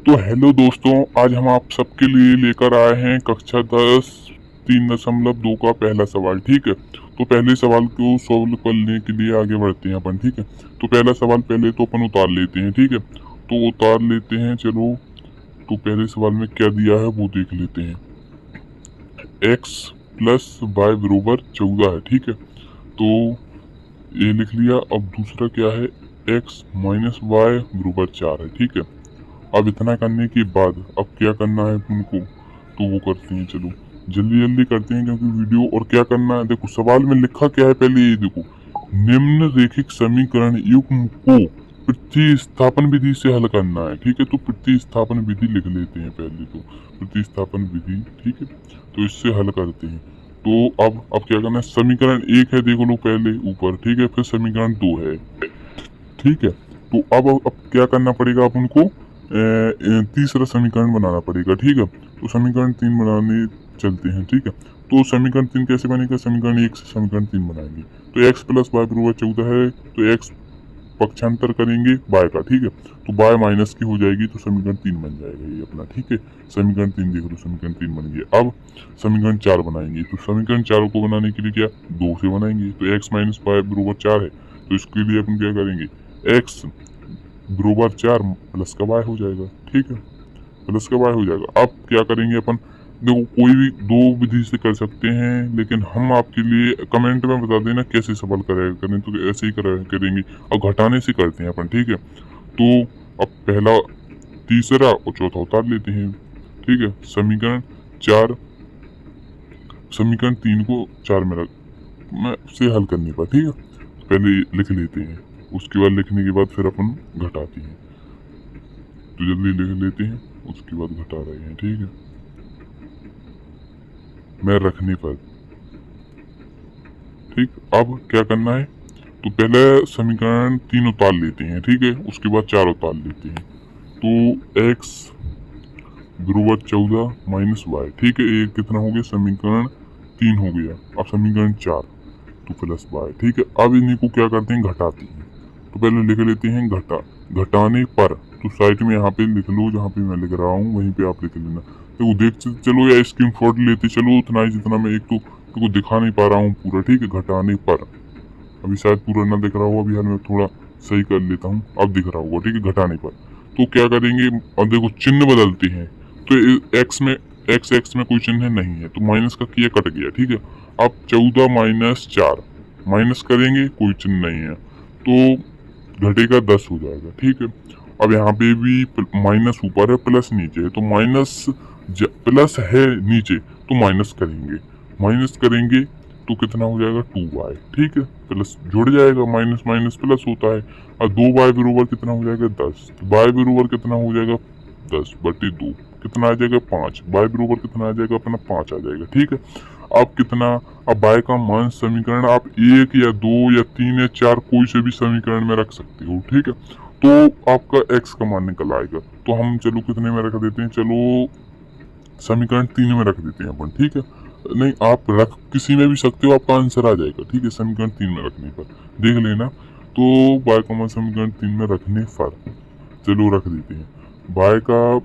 तो हेलो दोस्तों, आज हम आप सबके लिए लेकर आए हैं कक्षा 10 3.2 का पहला सवाल। ठीक है, तो पहले सवाल को सॉल्व करने के लिए आगे बढ़ते हैं अपन। ठीक है, तो पहला सवाल पहले तो अपन उतार लेते हैं। ठीक है, तो उतार लेते हैं चलो। तो पहले सवाल में क्या दिया है वो देख लेते हैं। x प्लस वाई बरोबर 14 है। ठीक है, तो ये लिख लिया। अब दूसरा क्या है, x माइनस वाई बरोबर 4 है। ठीक है, अब इतना करने के बाद अब क्या करना है उनको, तो वो करते हैं। चलो जल्दी जल्दी करते हैं क्योंकि वीडियो। और क्या करना है देखो, सवाल में लिखा क्या है पहले ये देखो, निम्न रेखिक समीकरण युग्म को प्रतिस्थापन विधि से हल करना है। ठीक है, तो प्रतिस्थापन विधि लिख लेते हैं पहले तो, प्रतिस्थापन विधि। ठीक है, तो इससे हल करते हैं। तो अब क्या करना है, समीकरण 1 है देख लो पहले ऊपर। ठीक है, फिर समीकरण 2 है। ठीक है, तो अब क्या करना पड़ेगा अपन को, तीसरा समीकरण बनाना पड़ेगा। ठीक है, तो समीकरण 3 बनाने चलते हैं। ठीक है, तो समीकरण 3 कैसे बनेगा, समीकरण 1 से समीकरण 3 बनाएंगे। तो x प्लस वाई बराबर 14 है, तो x पक्षांतर करेंगे y का। ठीक है, तो y माइनस की हो जाएगी, तो समीकरण 3 बन जाएगा ये अपना। ठीक है, समीकरण 3 देख लो, समीकरण 3 बन गया। अब समीकरण 4 बनाएंगे, तो समीकरण 4 को बनाने के लिए क्या 2 से बनाएंगे। तो x माइनस वाई बराबर 4 है, तो इसके लिए अपन क्या करेंगे, x बरोबर 4 प्लस का y हो जाएगा। ठीक है, प्लस का y हो जाएगा। अब क्या करेंगे अपन, देखो कोई भी दो विधि से कर सकते हैं, लेकिन हम आपके लिए कमेंट में बता देना कैसे सवाल करें, तो ऐसे ही करेंगे। और घटाने से करते हैं अपन। ठीक है, तो अब पहला, तीसरा और चौथा उतार लेते हैं। ठीक है, समीकरण 4, समीकरण 3 को 4 में से हल करने पर। ठीक है, पहले लिख लेते हैं, उसके बाद लिखने के बाद फिर अपन घटाते हैं। तो जल्दी लिख लेते हैं, उसके बाद घटा रहे हैं। ठीक है, मैं रखने पर। ठीक, अब क्या करना है, तो पहले समीकरण 3 उतार लेते हैं। ठीक है, उसके बाद 4 उतार लेते हैं। तो x बरोबर 14 माइनस वाई। ठीक है, ये कितना हो गया, समीकरण 3 हो गया। अब समीकरण 4 तो प्लस वाई। ठीक है, अब इन्हीं को क्या करते हैं, घटाते हैं। तो पहले लिख लेते हैं घटाने पर। तो साइड में यहाँ पे लिख लो, जहाँ पे मैं लिख रहा हूँ वहीं पे आप लिख लेना। तो देखते चलो या स्क्रीन शॉट लेते चलो, उतना ही जितना मैं एक तो दिखा नहीं पा रहा हूँ पूरा। ठीक है, घटाने पर अभी शायद पूरा ना दिख रहा हो, अभी हाल में थोड़ा सही कर लेता हूँ, अब दिख रहा होगा। ठीक है, घटाने पर तो क्या करेंगे, अब देखो चिन्ह बदलते हैं। तो एक्स में कोई चिन्ह नहीं है, तो माइनस का किया कट गया। ठीक है, अब 14 माइनस 4 माइनस करेंगे, कोई चिन्ह नहीं है, तो घटेगा 10 हो जाएगा। ठीक है, अब यहाँ पे भी माइनस ऊपर है, प्लस नीचे है, तो प्लस है नीचे, तो माइनस करेंगे। माइनस करेंगे तो कितना हो जाएगा 2y। ठीक है, प्लस जुड़ जाएगा, माइनस माइनस प्लस होता है। और 2y बरोबर कितना हो जाएगा 10। y बरोबर कितना हो जाएगा 10/2, कितना आ जाएगा 5। y बरोबर कितना आ जाएगा अपना 5 आ जाएगा। ठीक है, अब कितना, अब y का मान समीकरण आप 1 या 2 या 3 या 4 कोई से भी समीकरण में रख सकते हो। ठीक है, तो आपका x का मान निकल आएगा। तो हम चलो कितने में रख देते हैं, चलो समीकरण 3 में रख देते हैं अपन। ठीक है, नहीं आप रख किसी में भी सकते हो, आपका आंसर आ जाएगा। ठीक है, समीकरण 3 में रखने पर देख लेना। तो y का मान समीकरण 3 में रखने पर चलो रख देते हैं। y का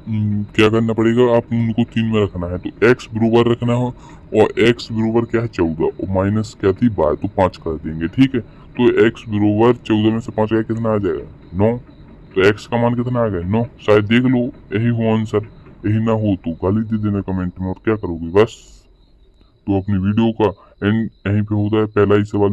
क्या करना पड़ेगा, आप उनको 3 में रखना है, तो x बरोबर रखना हो, और x बरोबर क्या है 14, और माइनस क्या थी y, तो 5 कर देंगे। ठीक है, तो x बरोबर 14 में से 5 गया, कितना आ जाएगा 9। तो x का मान कितना आ गया 9, शायद देख लो यही हो आंसर। यही ना हो तो गाली दे देना कमेंट में, और क्या करोगे बस। तो अपनी वीडियो का एंड यहीं पे होता है, पहला ही सवाल